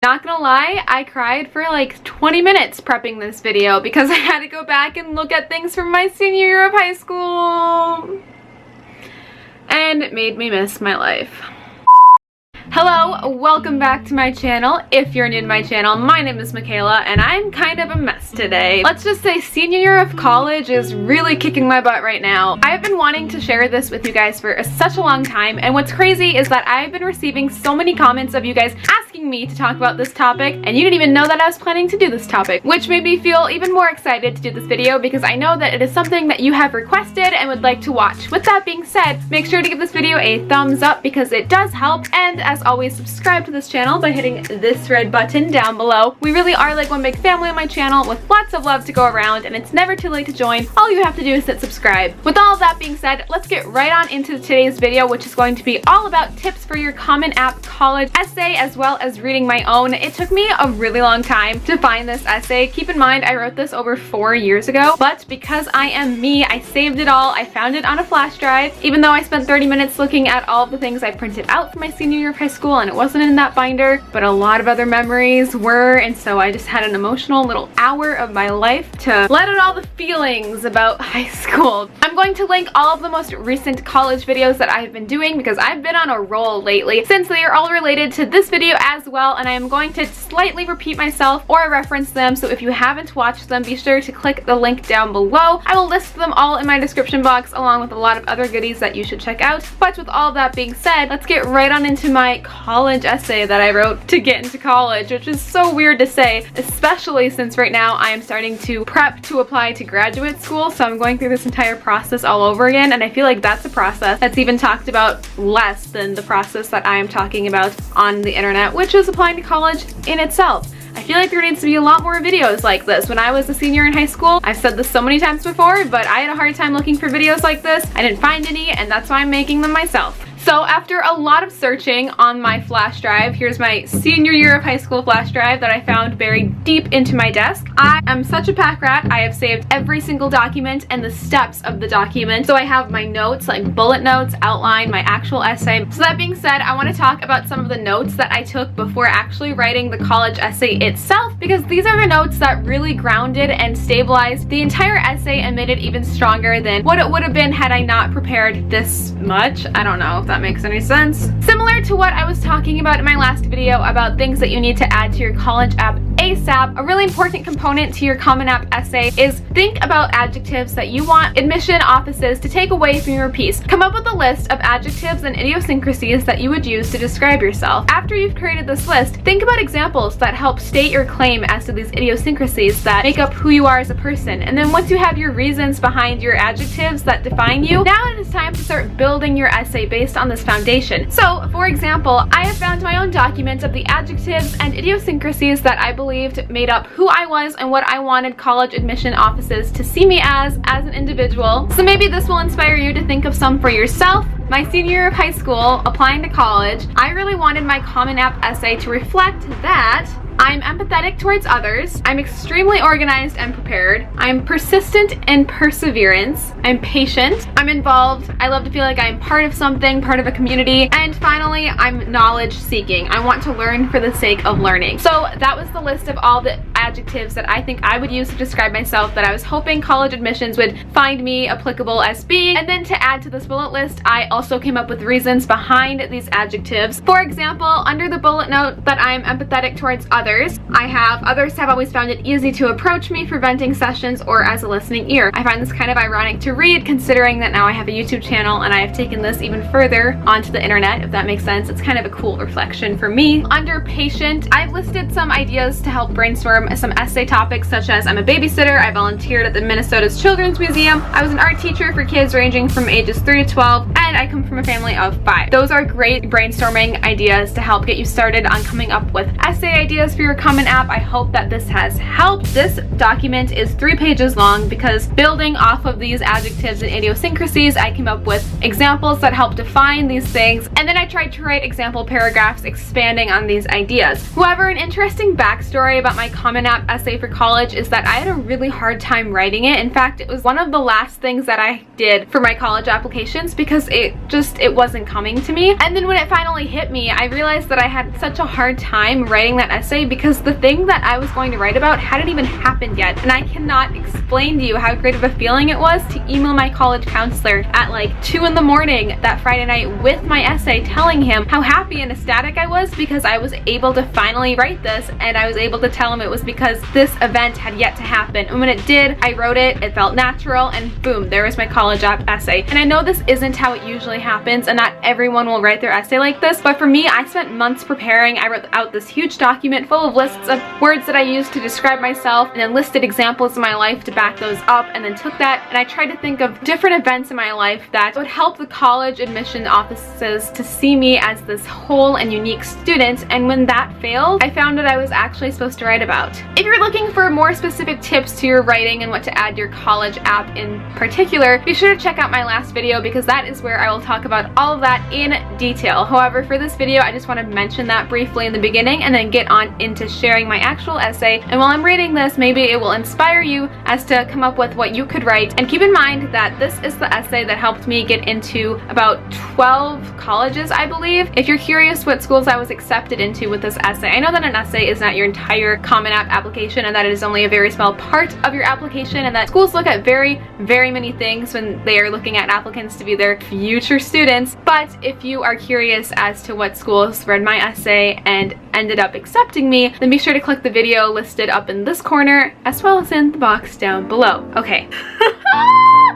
Not gonna lie, I cried for like 20 minutes prepping this video because I had to go back and look at things from my senior year of high school. And it made me miss my life. Hello, welcome back to my channel. If you're new to my channel, my name is Makayla and I'm kind of a mess today. Let's just say senior year of college is really kicking my butt right now. I've been wanting to share this with you guys for such a long time, and what's crazy is that I've been receiving so many comments of you guys asking me to talk about this topic, and you didn't even know that I was planning to do this topic, which made me feel even more excited to do this video because I know that it is something that you have requested and would like to watch. With that being said, make sure to give this video a thumbs up because it does help, and as always, subscribe to this channel by hitting this red button down below. We really are like one big family on my channel with lots of love to go around, and it's never too late to join. All you have to do is hit subscribe. With all of that being said, let's get right on into today's video, which is going to be all about tips for your Common App college essay as well as reading my own. It took me a really long time to find this essay. Keep in mind, I wrote this over 4 years ago, but because I am me, I saved it all. I found it on a flash drive, even though I spent 30 minutes looking at all of the things I printed out for my senior year of high school, and it wasn't in that binder, but a lot of other memories were, and so I just had an emotional little hour of my life to let out all the feelings about high school. I'm going to link all of the most recent college videos that I've been doing because I've been on a roll lately, since they are all related to this video as well, and I am going to slightly repeat myself or reference them, so if you haven't watched them, be sure to click the link down below. I will list them all in my description box along with a lot of other goodies that you should check out. But with all of that being said, let's get right on into my college essay that I wrote to get into college, which is so weird to say, especially since right now I am starting to prep to apply to graduate school, so I'm going through this entire process all over again, and I feel like that's a process that's even talked about less than the process that I am talking about on the internet, which is applying to college in itself. I feel like there needs to be a lot more videos like this. When I was a senior in high school, I've said this so many times before, but I had a hard time looking for videos like this. I didn't find any, and that's why I'm making them myself. So after a lot of searching on my flash drive, here's my senior year of high school flash drive that I found buried deep into my desk. I am such a pack rat. I have saved every single document and the steps of the document. So I have my notes, like bullet notes, outline, my actual essay. So that being said, I want to talk about some of the notes that I took before actually writing the college essay itself, because these are the notes that really grounded and stabilized the entire essay and made it even stronger than what it would have been had I not prepared this much. I don't know if that makes any sense. Similar to what I was talking about in my last video about things that you need to add to your college app ASAP, a really important component to your Common App essay is think about adjectives that you want admission offices to take away from your piece. Come up with a list of adjectives and idiosyncrasies that you would use to describe yourself. After you've created this list, think about examples that help state your claim as to these idiosyncrasies that make up who you are as a person. And then once you have your reasons behind your adjectives that define you, now it is time to start building your essay based on this foundation. So, for example, I have found my own document of the adjectives and idiosyncrasies that I believed made up who I was and what I wanted college admission offices to see me as an individual. So maybe this will inspire you to think of some for yourself. My senior year of high school, applying to college, I really wanted my Common App essay to reflect that I'm empathetic towards others, I'm extremely organized and prepared, I'm persistent in perseverance, I'm patient, I'm involved, I love to feel like I'm part of something, part of a community, and finally, I'm knowledge seeking. I want to learn for the sake of learning. So that was the list of all the adjectives that I think I would use to describe myself that I was hoping college admissions would find me applicable as being. And then to add to this bullet list, I also came up with reasons behind these adjectives. For example, under the bullet note that I'm empathetic towards others, others have always found it easy to approach me for venting sessions or as a listening ear. I find this kind of ironic to read considering that now I have a YouTube channel and I have taken this even further onto the internet, if that makes sense. It's kind of a cool reflection for me. Under patient, I've listed some ideas to help brainstorm some essay topics such as I'm a babysitter, I volunteered at the Minnesota's Children's Museum, I was an art teacher for kids ranging from ages 3 to 12, and I come from a family of 5. Those are great brainstorming ideas to help get you started on coming up with essay ideas for your Common App. I hope that this has helped. This document is 3 pages long because building off of these adjectives and idiosyncrasies, I came up with examples that help define these things, and then I tried to write example paragraphs expanding on these ideas. However, an interesting backstory about my Common App essay for college is that I had a really hard time writing it. In fact, it was one of the last things that I did for my college applications because it wasn't coming to me. And then when it finally hit me, I realized that I had such a hard time writing that essay because the thing that I was going to write about hadn't even happened yet. And I cannot explain to you how great of a feeling it was to email my college counselor at like 2 in the morning that Friday night with my essay, telling him how happy and ecstatic I was because I was able to finally write this, and I was able to tell him it was because this event had yet to happen. And when it did, I wrote it, it felt natural, and boom, there was my college app essay. And I know this isn't how it usually happens, and not everyone will write their essay like this, but for me, I spent months preparing. I wrote out this huge document full of lists of words that I used to describe myself, and then listed examples in my life to back those up, and then took that and I tried to think of different events in my life that would help the college admission offices to see me as this whole and unique student. And when that failed, I found what I was actually supposed to write about. If you're looking for more specific tips to your writing and what to add to your college app in particular, be sure to check out my last video because that is where I will talk about all of that in detail. However, for this video, I just want to mention that briefly in the beginning and then get on into sharing my actual essay. And while I'm reading this, maybe it will inspire you as to come up with what you could write. And keep in mind that this is the essay that helped me get into about 12 colleges, I believe. If you're curious what schools I was accepted into with this essay, I know that an essay is not your entire Common App application and that it is only a very small part of your application, and that schools look at very, very many things when they are looking at applicants to be their future students. But if you are curious as to what schools read my essay and ended up accepting me, then be sure to click the video listed up in this corner as well as in the box down below. Okay.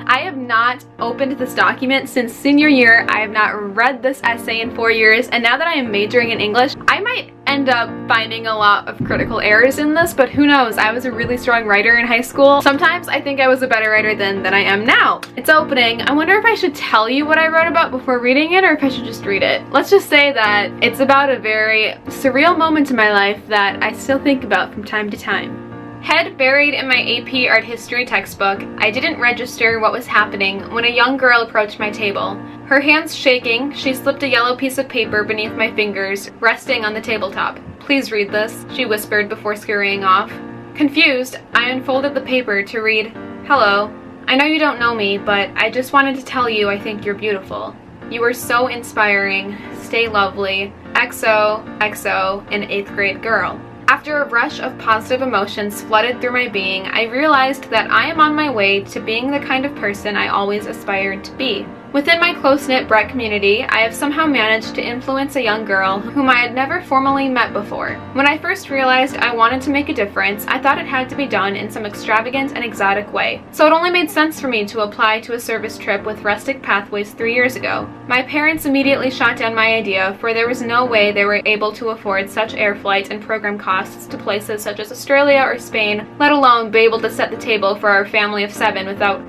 I have not opened this document since senior year. I have not read this essay in 4 years, and now that I am majoring in English, I might end up finding a lot of critical errors in this, but who knows? I was a really strong writer in high school. Sometimes I think I was a better writer than I am now. It's opening. I wonder if I should tell you what I wrote about before reading it or if I should just read it. Let's just say that it's about a very surreal moment in my life that I still think about from time to time. Head buried in my AP art history textbook, I didn't register what was happening when a young girl approached my table. Her hands shaking, she slipped a yellow piece of paper beneath my fingers, resting on the tabletop. "Please read this," she whispered before scurrying off. Confused, I unfolded the paper to read, "Hello. I know you don't know me, but I just wanted to tell you I think you're beautiful. You are so inspiring. Stay lovely. XOXO, an 8th grade girl." After a rush of positive emotions flooded through my being, I realized that I am on my way to being the kind of person I always aspired to be. Within my close-knit breck community, I have somehow managed to influence a young girl whom I had never formally met before. When I first realized I wanted to make a difference, I thought it had to be done in some extravagant and exotic way. So it only made sense for me to apply to a service trip with Rustic Pathways 3 years ago. My parents immediately shot down my idea, for there was no way they were able to afford such air flight and program costs to places such as Australia or Spain, let alone be able to set the table for our family of 7 without...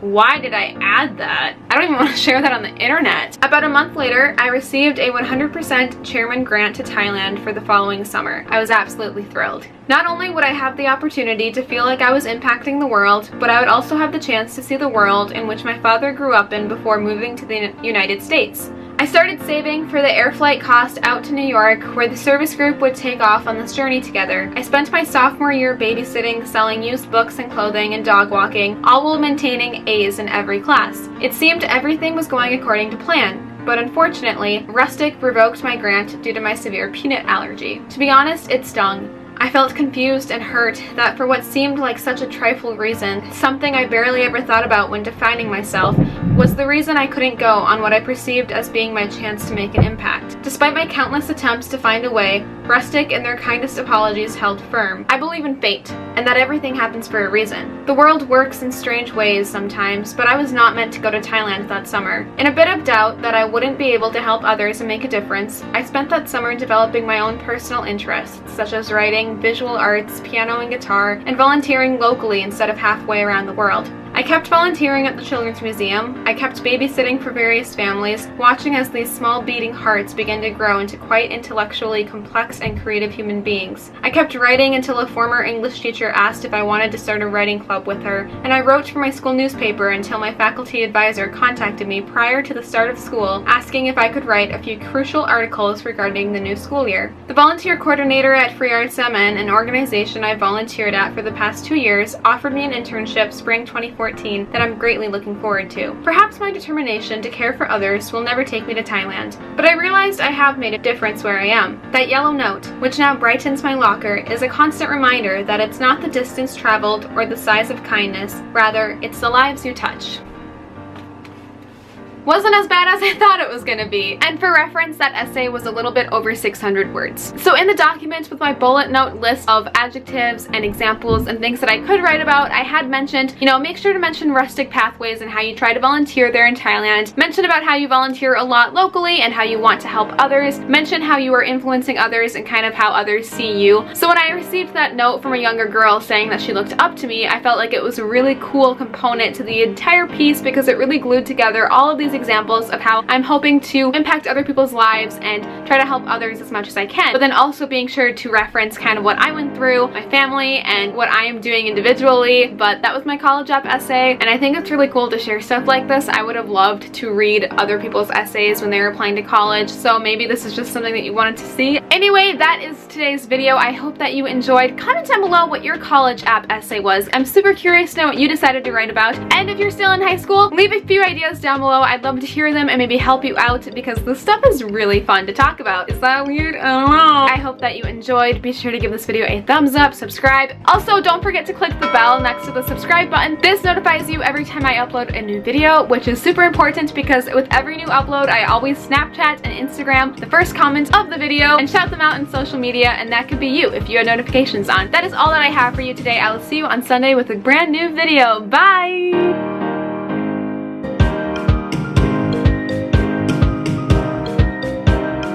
Why did I add that? I don't even want to share that on the internet. About a month later, I received a 100% chairman grant to Thailand for the following summer. I was absolutely thrilled. Not only would I have the opportunity to feel like I was impacting the world, but I would also have the chance to see the world in which my father grew up in before moving to the United States. I started saving for the air flight cost out to New York, where the service group would take off on this journey together. I spent my sophomore year babysitting, selling used books and clothing, and dog walking, all while maintaining A's in every class. It seemed everything was going according to plan. But unfortunately, Rustic revoked my grant due to my severe peanut allergy. To be honest, it stung. I felt confused and hurt that for what seemed like such a trifle reason, something I barely ever thought about when defining myself, was the reason I couldn't go on what I perceived as being my chance to make an impact. Despite my countless attempts to find a way, Rustic and their kindest apologies held firm. I believe in fate, and that everything happens for a reason. The world works in strange ways sometimes, but I was not meant to go to Thailand that summer. In a bit of doubt that I wouldn't be able to help others and make a difference, I spent that summer developing my own personal interests, such as writing, visual arts, piano and guitar, and volunteering locally instead of halfway around the world. I I kept volunteering at the Children's Museum. I kept babysitting for various families, watching as these small beating hearts began to grow into quite intellectually complex and creative human beings. I kept writing until a former English teacher asked if I wanted to start a writing club with her, and I wrote for my school newspaper until my faculty advisor contacted me prior to the start of school asking if I could write a few crucial articles regarding the new school year. The volunteer coordinator at Free Arts MN, an organization I volunteered at for the past 2 years, offered me an internship spring 2014 that I'm greatly looking forward to. Perhaps my determination to care for others will never take me to Thailand, but I realized I have made a difference where I am. That yellow note, which now brightens my locker, is a constant reminder that it's not the distance traveled or the size of kindness, rather, it's the lives you touch. Wasn't as bad as I thought it was gonna be. And for reference, that essay was a little bit over 600 words. So in the document with my bullet note list of adjectives and examples and things that I could write about, I had mentioned, make sure to mention rustic pathways and how you try to volunteer there in Thailand. Mention about how you volunteer a lot locally and how you want to help others. Mention how you are influencing others and kind of how others see you. So when I received that note from a younger girl saying that she looked up to me, I felt like it was a really cool component to the entire piece because it really glued together all of these examples of how I'm hoping to impact other people's lives and try to help others as much as I can, but then also being sure to reference kind of what I went through, my family, and what I am doing individually. But that was my college app essay, and I think it's really cool to share stuff like this. I would have loved to read other people's essays when they were applying to college, so maybe this is just something that you wanted to see. Anyway, that is today's video. I hope that you enjoyed. Comment down below what your college app essay was. I'm super curious to know what you decided to write about, and if you're still in high school, leave a few ideas down below. I'd love to hear them and maybe help you out because this stuff is really fun to talk about. Is that weird? I don't know. I hope that you enjoyed. Be sure to give this video a thumbs up, subscribe. Also, don't forget to click the bell next to the subscribe button. This notifies you every time I upload a new video, which is super important because with every new upload, I always Snapchat and Instagram the first comment of the video and shout them out in social media, and that could be you if you have notifications on. That is all that I have for you today. I will see you on Sunday with a brand new video. Bye!